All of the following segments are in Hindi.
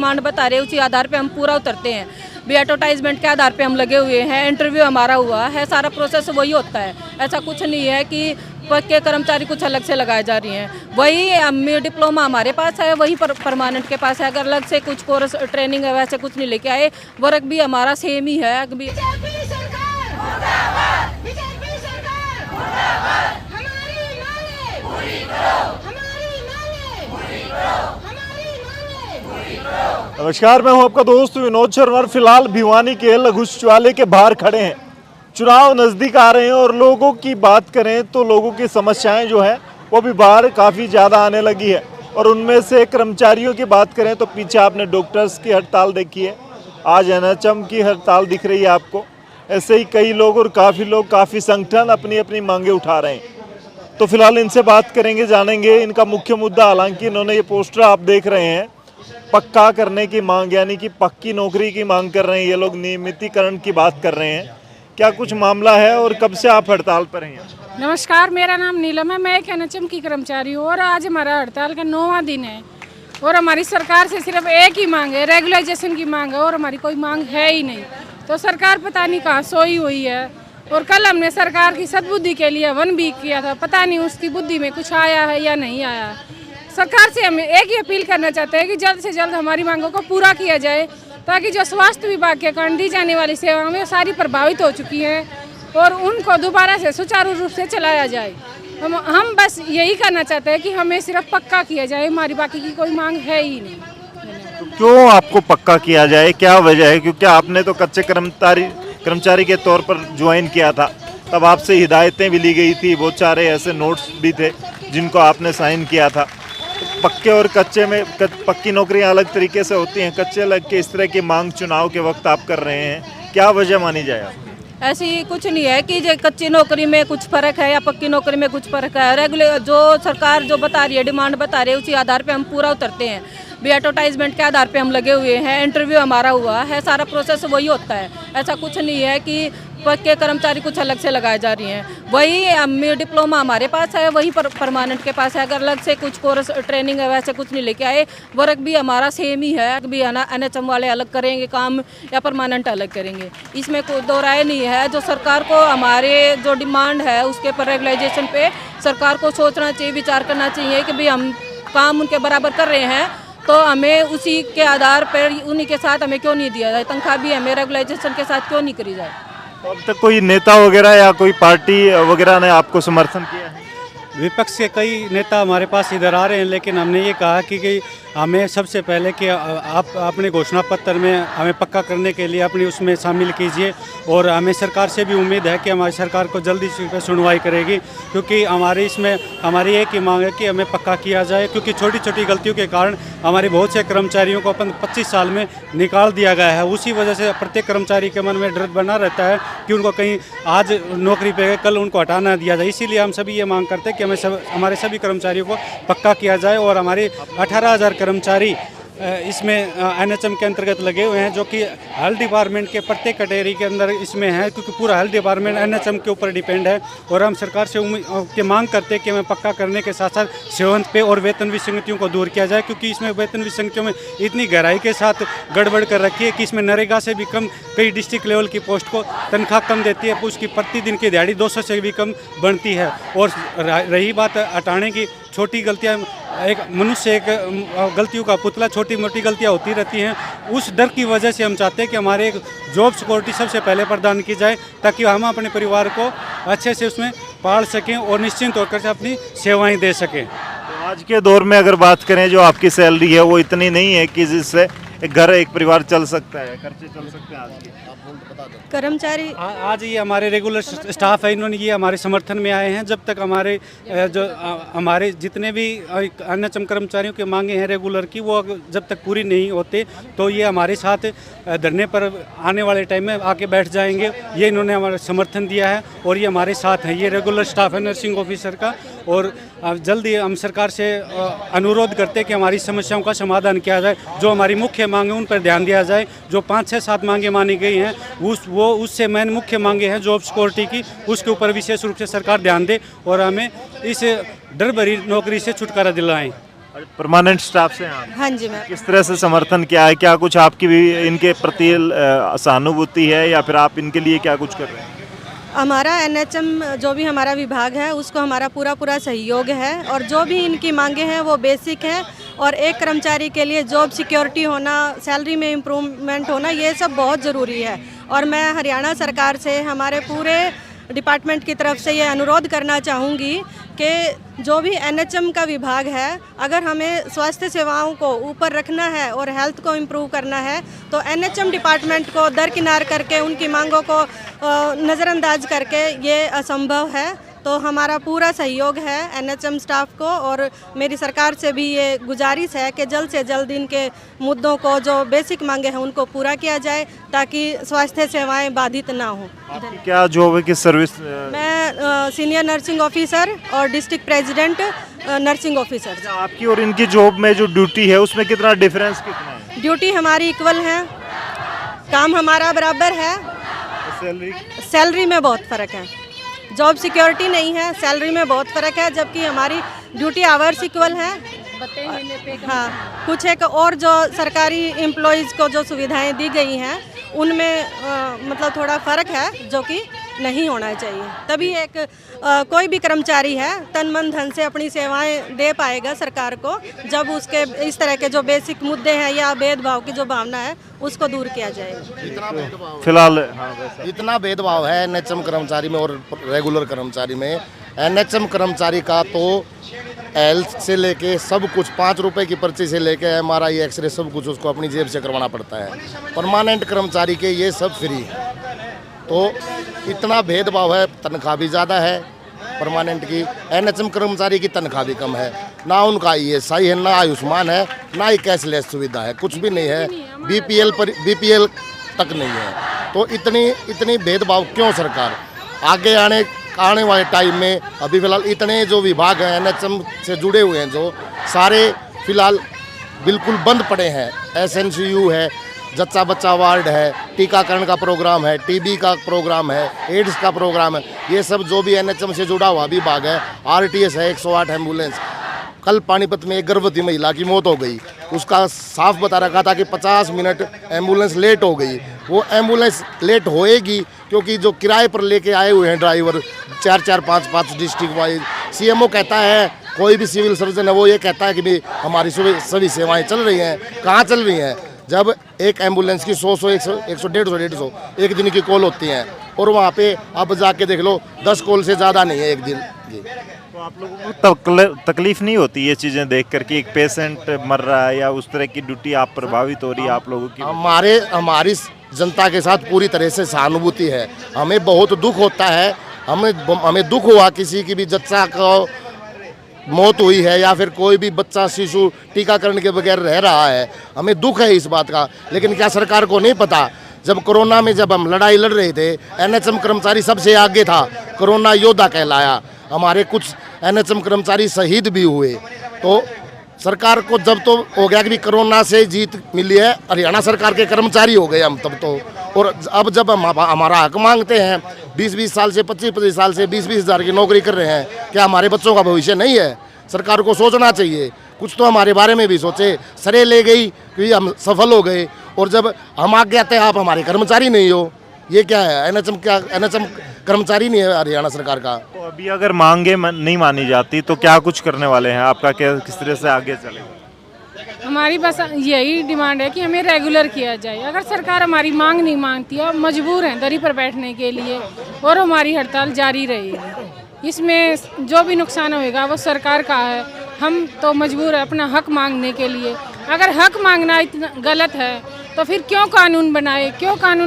डिमांड बता रहे हैं उसी आधार पे हम पूरा उतरते हैं। भी एडवर्टाइजमेंट के आधार पे हम लगे हुए हैं, इंटरव्यू हमारा हुआ है, सारा प्रोसेस वही होता है। ऐसा कुछ नहीं है कि पक्के कर्मचारी कुछ अलग से लगाए जा रही हैं। वही डिप्लोमा हमारे पास है, वही परमानेंट के पास है। अगर अलग से कुछ कोर्स ट्रेनिंग है वैसे कुछ नहीं लेके आए। वर्क भी हमारा सेम ही है। नमस्कार, मैं हूं आपका दोस्त विनोद शर्मा। फिलहाल भिवानी के लघु सचिवालय के बाहर खड़े हैं। चुनाव नज़दीक आ रहे हैं और लोगों की बात करें तो लोगों की समस्याएं जो है वो भी बाहर काफ़ी ज़्यादा आने लगी है। और उनमें से कर्मचारियों की बात करें तो पीछे आपने डॉक्टर्स की हड़ताल देखी है, आज एनएचएम की हड़ताल दिख रही है आपको। ऐसे ही कई लोग और काफ़ी संगठन अपनी अपनी मांगे उठा रहे हैं। तो फिलहाल इनसे बात करेंगे, जानेंगे इनका मुख्य मुद्दा। हालांकि इन्होंने ये पोस्टर आप देख रहे हैं, पक्का करने की मांग यानी कि पक्की नौकरी की मांग कर रहे हैं ये लोग। नियमितीकरण की बात कर रहे हैं। क्या कुछ मामला है और कब से आप हड़ताल पर हैं? नमस्कार, मेरा नाम नीलम है। मैं एक एनएचएम की कर्मचारी हूँ और आज हमारा हड़ताल का 9वां दिन है। और हमारी सरकार से सिर्फ एक ही मांग है, रेगुलाइजेशन की मांग है, और हमारी कोई मांग है ही नहीं। तो सरकार पता नहीं कहाँ सोई हुई है। और कल हमने सरकार की सद्बुद्धि के लिए 1 वीक किया था, पता नहीं उसकी बुद्धि में कुछ आया है या नहीं आया। सरकार से हम एक ही अपील करना चाहते हैं कि जल्द से जल्द हमारी मांगों को पूरा किया जाए, ताकि जो स्वास्थ्य विभाग के कारण दी जाने वाली सेवाएं वो सारी प्रभावित हो चुकी हैं और उनको दोबारा से सुचारू रूप से चलाया जाए। हम बस यही करना चाहते हैं कि हमें सिर्फ पक्का किया जाए, हमारी बाकी की कोई मांग है ही नहीं। तो क्यों आपको पक्का किया जाए, क्या वजह है? क्योंकि आपने तो कच्चे कर्मचारी के तौर पर ज्वाइन किया था, तब आपसे हिदायतें भी ली गई थी, बहुत सारे ऐसे नोट्स भी थे जिनको आपने साइन किया था। पक्के और कच्चे में पक्की नौकरियां अलग तरीके से होती हैं, कच्चे अलग के। इस तरह की मांग चुनाव के वक्त आप कर रहे हैं, क्या वजह मानी जाए? ऐसी कुछ नहीं है कि जो कच्ची नौकरी में कुछ फ़र्क है या पक्की नौकरी में कुछ फ़र्क है। रेगुलर जो सरकार जो बता रही है, डिमांड बता रही है उसी आधार पे हम पूरा उतरते हैं। भी एडवर्टाइजमेंट के आधार पे हम लगे हुए हैं, इंटरव्यू हमारा हुआ है, सारा प्रोसेस वही होता है। ऐसा कुछ नहीं है कि पक्के कर्मचारी कुछ अलग से लगाए जा रही हैं। वही डिप्लोमा हमारे पास है, वही परमानेंट के पास है। अगर अलग से कुछ कोर्स ट्रेनिंग है वैसे कुछ नहीं लेके आए। वर्क भी हमारा सेम ही है। भी एनएचएम वाले अलग करेंगे काम या परमानेंट अलग करेंगे, इसमें कोई दो राय नहीं है। जो सरकार को हमारे जो डिमांड है उसके ऊपर रेगुलाइजेशन पे सरकार को सोचना चाहिए, विचार करना चाहिए कि भाई हम काम उनके बराबर कर रहे हैं तो हमें उसी के आधार पर उन्हीं के साथ हमें क्यों नहीं दिया जाए, तनख्वाह भी हमें रेगुलाइजेशन के साथ क्यों नहीं करी जाए। अब तक कोई नेता वगैरह या कोई पार्टी वगैरह ने आपको समर्थन किया है? विपक्ष के कई नेता हमारे पास इधर आ रहे हैं, लेकिन हमने ये कहा कि हमें सबसे पहले कि आप अपने घोषणा पत्र में हमें पक्का करने के लिए अपनी उसमें शामिल कीजिए। और हमें सरकार से भी उम्मीद है कि हमारी सरकार को जल्दी से सुनवाई करेगी, क्योंकि हमारी इसमें हमारी एक ही मांग है कि हमें पक्का किया जाए। क्योंकि छोटी छोटी गलतियों के कारण हमारे बहुत से कर्मचारियों को 25 साल में निकाल दिया गया है। उसी वजह से प्रत्येक कर्मचारी के मन में डर बना रहता है कि उनको कहीं आज नौकरी पे कल उनको हटा ना दिया जाए। इसीलिए हम सभी ये मांग करते हैं कि हमारे सभी कर्मचारियों को पक्का किया जाए। और हमारे 18,000 कर्मचारी इसमें एनएचएम के अंतर्गत लगे हुए हैं, जो कि हेल्थ डिपार्टमेंट के प्रत्येक कैटेगरी के अंदर इसमें है, क्योंकि पूरा हेल्थ डिपार्टमेंट एनएचएम के ऊपर डिपेंड है। और हम सरकार से मांग करते हैं कि हमें पक्का करने के साथ साथ सेवंत पे और वेतन विसंगतियों को दूर किया जाए, क्योंकि इसमें वेतन विसंगतियों में इतनी गहराई के साथ गड़बड़ कर रखी है कि इसमें नरेगा से भी कम कई डिस्ट्रिक्ट लेवल की पोस्ट को तनख्वाह कम देती है, उसकी प्रतिदिन की दिहाड़ी 200 से भी कम बनती है। और रही बात हटाने की, छोटी गलतियां, एक मनुष्य एक गलतियों का पुतला, छोटी मोटी गलतियां होती रहती हैं। उस डर की वजह से हम चाहते हैं कि हमारे एक जॉब सिक्योरिटी सबसे पहले प्रदान की जाए, ताकि हम अपने परिवार को अच्छे से उसमें पाल सकें और निश्चिंत होकर से अपनी सेवाएं दे सकें। तो आज के दौर में अगर बात करें, जो आपकी सैलरी है वो इतनी नहीं है कि जिससे एक घर एक परिवार चल सकता है, खर्चे चल सकते हैं आज के। कर्मचारी आज ये हमारे रेगुलर स्टाफ है, इन्होंने ये हमारे समर्थन में आए हैं। जब तक हमारे जितने भी एनएचएम कर्मचारियों की मांगे हैं रेगुलर की, वो जब तक पूरी नहीं होते तो ये हमारे साथ धरने पर आने वाले टाइम में आके बैठ जाएंगे। ये इन्होंने हमारा समर्थन दिया है और ये हमारे साथ हैं। ये रेगुलर स्टाफ है नर्सिंग ऑफिसर का। और जल्दी हम सरकार से अनुरोध करते हैं कि हमारी समस्याओं का समाधान किया जाए। जो हमारी मुख्य मांगे उन पर ध्यान दिया जाए। जो 5, 6, 7 मांगे मानी गई हैं उससे मेन मुख्य मांगे हैं जॉब सिक्योरिटी की, उसके ऊपर विशेष रूप से सरकार ध्यान दे और हमें इस डर भरी नौकरी से छुटकारा दिलाएं। परमानेंट स्टाफ से हैं आप? हाँ जी मैम। किस तरह से समर्थन किया है, क्या कुछ आपकी भी इनके प्रति सहानुभूति है या फिर आप इनके लिए क्या कुछ कर रहे हैं? हमारा एनएचएम जो भी हमारा विभाग है उसको हमारा पूरा सहयोग है और जो भी इनकी मांगे हैं वो बेसिक है और एक कर्मचारी के लिए जॉब सिक्योरिटी होना, सैलरी में इम्प्रूवमेंट होना, ये सब बहुत ज़रूरी है। और मैं हरियाणा सरकार से हमारे पूरे डिपार्टमेंट की तरफ से ये अनुरोध करना चाहूँगी कि जो भी एनएचएम का विभाग है, अगर हमें स्वास्थ्य सेवाओं को ऊपर रखना है और हेल्थ को इम्प्रूव करना है तो एनएचएम डिपार्टमेंट को दरकिनार करके उनकी मांगों को नज़रअंदाज करके ये असंभव है। तो हमारा पूरा सहयोग है एनएचएम स्टाफ को और मेरी सरकार से भी ये गुजारिश है कि जल्द से जल्द इनके मुद्दों को, जो बेसिक मांगे हैं, उनको पूरा किया जाए ताकि स्वास्थ्य सेवाएं बाधित ना हो। आपकी क्या जॉब है, किस सर्विस? मैं सीनियर नर्सिंग ऑफिसर और डिस्ट्रिक्ट प्रेसिडेंट नर्सिंग ऑफिसर। आपकी और इनकी जॉब में जो ड्यूटी है उसमें कितना डिफरेंस कितना है? ड्यूटी हमारी इक्वल है, काम हमारा बराबर है, सैलरी में बहुत फ़र्क है। जॉब सिक्योरिटी नहीं है, सैलरी में बहुत फ़र्क है, जबकि हमारी ड्यूटी आवर्स इक्वल है। हाँ, कुछ एक और जो सरकारी एम्प्लॉयज़ को जो सुविधाएं दी गई हैं उनमें मतलब थोड़ा फ़र्क है जो कि नहीं होना चाहिए। तभी एक कोई भी कर्मचारी है तन मन धन से अपनी सेवाएं दे पाएगा सरकार को, जब उसके इस तरह के जो बेसिक मुद्दे हैं या भेदभाव की जो भावना है उसको दूर किया जाएगा। फिलहाल इतना भेदभाव है एनएचएम कर्मचारी में और रेगुलर कर्मचारी में। एनएचएम कर्मचारी का तो हेल्थ से लेके सब कुछ, 5 रुपए की पर्ची से लेके एमआरआई, एक्सरे, सब कुछ उसको अपनी जेब से करवाना पड़ता है। परमानेंट कर्मचारी के ये सब फ्री। तो इतना भेदभाव है, तनख्वाह भी ज़्यादा है परमानेंट की, एनएचएम कर्मचारी की तनख्वाह भी कम है। ना उनका ईएसआई है, ना आयुष्मान है, ना ही कैशलेस सुविधा है, कुछ भी नहीं है। बीपीएल तक नहीं है। तो इतनी भेदभाव क्यों सरकार? आगे आने वाले टाइम में अभी फ़िलहाल इतने जो विभाग हैं एनएचएम से जुड़े हुए हैं, जो सारे फ़िलहाल बिल्कुल बंद पड़े हैं। एसएनसीयू है, जच्चा बच्चा वार्ड है, टीकाकरण का प्रोग्राम है, टीबी का प्रोग्राम है, एड्स का प्रोग्राम है, ये सब जो भी एनएचएम से जुड़ा हुआ विभाग है। आरटीएस है, 108 एम्बुलेंस। कल पानीपत में एक गर्भवती महिला की मौत हो गई, उसका साफ बता रखा था कि 50 मिनट एम्बुलेंस लेट हो गई। वो एम्बुलेंस लेट होएगी क्योंकि जो किराए पर लेके आए हुए हैं ड्राइवर 4-4, 5-5 डिस्ट्रिक्ट वाइज। सीएमओ कहता है, कोई भी सिविल सर्जन है वो ये कहता है कि भाई हमारी सभी सेवाएं चल रही हैं। कहाँ चल रही हैं? जब एक एम्बुलेंस की 100, 150 एक दिन की कॉल होती हैं और वहाँ पे अब जाके देख लो 10 कॉल से ज़्यादा नहीं है एक दिन। जी, तो आप लोगों को तकलीफ नहीं होती ये चीज़ें देख करके, एक पेशेंट मर रहा है या उस तरह की ड्यूटी आप प्रभावित हो रही है आप लोगों की? हमारी जनता के साथ पूरी तरह से सहानुभूति है। हमें बहुत दुख होता है, हमें दुख हुआ किसी की भी जच्चा को मौत हुई है या फिर कोई भी बच्चा शिशु टीकाकरण के बगैर रह रहा है, हमें दुख है इस बात का। लेकिन क्या सरकार को नहीं पता? जब कोरोना में जब हम लड़ाई लड़ रहे थे, एनएचएम कर्मचारी सबसे आगे था, कोरोना योद्धा कहलाया। हमारे कुछ एनएचएम कर्मचारी शहीद भी हुए। तो सरकार को जब तो हो गया कि कोरोना से जीत मिली है, हरियाणा सरकार के कर्मचारी हो गए हम तब तो। और अब जब हम हमारा हक मांगते हैं, 20-20 साल से 25-25 साल से 20-20 हज़ार की नौकरी कर रहे हैं, क्या हमारे बच्चों का भविष्य नहीं है? सरकार को सोचना चाहिए, कुछ तो हमारे बारे में भी सोचे। सरे ले गई कि हम सफल हो गए और जब हम आगे आते हैं आप हमारे कर्मचारी नहीं हो, ये क्या है? एनएचएम कर्मचारी नहीं है हरियाणा सरकार का। तो अभी अगर मांगे नहीं मानी जाती तो क्या कुछ करने वाले हैं? आपका क्या, किस तरह से आगे चलेगा? हमारी बस यही डिमांड है कि हमें रेगुलर किया जाए। अगर सरकार हमारी मांग नहीं मानती है, मजबूर हैं दरी पर बैठने के लिए और हमारी हड़ताल जारी रहेगी। इसमें जो भी नुकसान होएगा वो सरकार का है। हम तो मजबूर है अपना हक मांगने के लिए। अगर हक मांगना इतना गलत है तो फिर क्यों कानून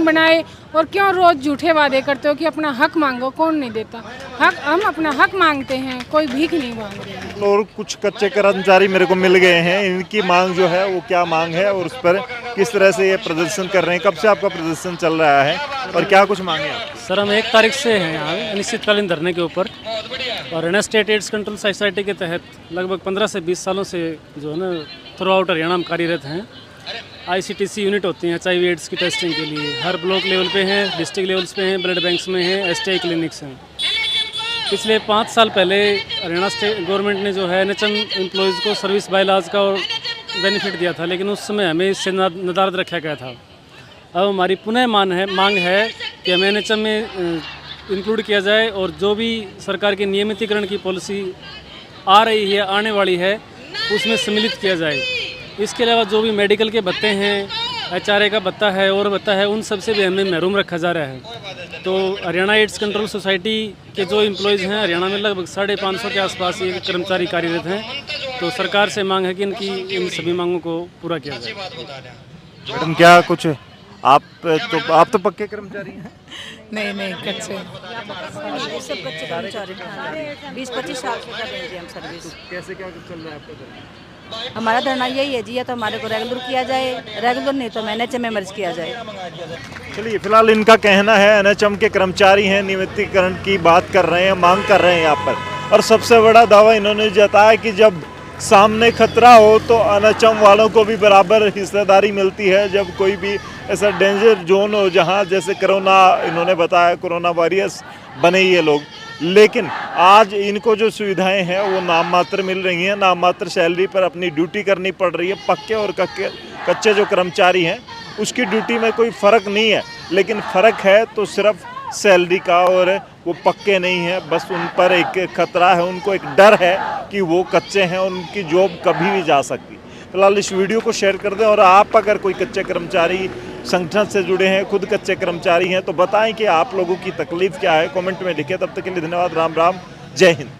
बनाए और क्यों रोज़ झूठे वादे करते हो कि अपना हक मांगो? कौन नहीं देता हक? हम अपना हक मांगते हैं, कोई भीख नहीं मांग रहे हैं। और कुछ कच्चे कर्मचारी मेरे को मिल गए हैं, इनकी मांग जो है वो क्या मांग है और उस पर किस तरह से ये प्रदर्शन कर रहे हैं? कब से आपका प्रदर्शन चल रहा है और क्या कुछ मांगे आप? सर, हम 1 तारीख से हैं यहाँ अनिश्चितकालीन धरने के ऊपर। और Haryana state AIDS control society के तहत लगभग 15 से 20 सालों से जो है ना थ्रू आउट हरियाणा में कार्यरत हैं। आईसीटीसी यूनिट होती हैं HIV एड्स की टेस्टिंग के लिए, हर ब्लॉक लेवल पे हैं, डिस्ट्रिक्ट लेवल्स पे हैं, ब्लड बैंक्स में हैं, STI क्लिनिक्स हैं। पिछले 5 साल पहले हरियाणा स्टेट गवर्नमेंट ने जो है एनएचएम एम्प्लॉयज़ को सर्विस बायलॉज का और बेनिफिट दिया था, लेकिन उस समय हमें इससे नदारद रखा गया था। अब हमारी पुनः मांग है कि हमें एनएचएम में इंक्लूड किया जाए और जो भी सरकार की नियमितीकरण की पॉलिसी आ रही है, आने वाली है, उसमें सम्मिलित किया जाए। इसके अलावा जो भी मेडिकल के भत्ते हैं, HRA का भत्ता है और भत्ता है, उन सब से भी हमें महरूम रखा जा रहा है। तो हरियाणा एड्स कंट्रोल सोसाइटी के जो एम्प्लॉयज़ हैं, हरियाणा में लगभग 550 के आसपास ये कर्मचारी कार्यरत हैं। तो सरकार से मांग है कि इन सभी मांगों को पूरा किया जाए। मैडम क्या कुछ आप तो पक्के कर्मचारी हैं? नहीं कच्चे। सब बच्चे कर्मचारी 20-25 साल से कर रहे हैं हम सर्विस। कैसे क्या चल रहा है आपका धरना? हमारा धरना यही है जी, या तो हमारे को रेगुलर किया जाए, रेगुलर नहीं तो एनएचएम में मर्ज किया जाए। चलिए, फिलहाल इनका कहना है एनएचएम के कर्मचारी हैं, नियमितीकरण की बात कर रहे हैं, मांग कर रहे हैं यहाँ पर। और सबसे बड़ा दावा इन्होंने जताया कि जब सामने खतरा हो तो एनएचएम वालों को भी बराबर हिस्सेदारी मिलती है। जब कोई भी ऐसा डेंजर जोन हो जहाँ जैसे कोरोना, इन्होंने बताया कोरोना वॉरियर्स बने ये लोग, लेकिन आज इनको जो सुविधाएं हैं वो नाम मात्र मिल रही हैं, नाम मात्र सैलरी पर अपनी ड्यूटी करनी पड़ रही है। पक्के और कच्चे जो कर्मचारी हैं उसकी ड्यूटी में कोई फ़र्क नहीं है, लेकिन फ़र्क है तो सिर्फ सैलरी का, और वो पक्के नहीं है, बस उन पर एक खतरा है, उनको एक डर है कि वो कच्चे हैं, उनकी जॉब कभी भी जा सकती। फिलहाल इस वीडियो को शेयर कर दें, और आप अगर कोई कच्चे कर्मचारी संगठन से जुड़े हैं, खुद कच्चे कर्मचारी हैं, तो बताएं कि आप लोगों की तकलीफ़ क्या है, कमेंट में लिखें। तब तक के लिए धन्यवाद। राम राम, जय हिंद।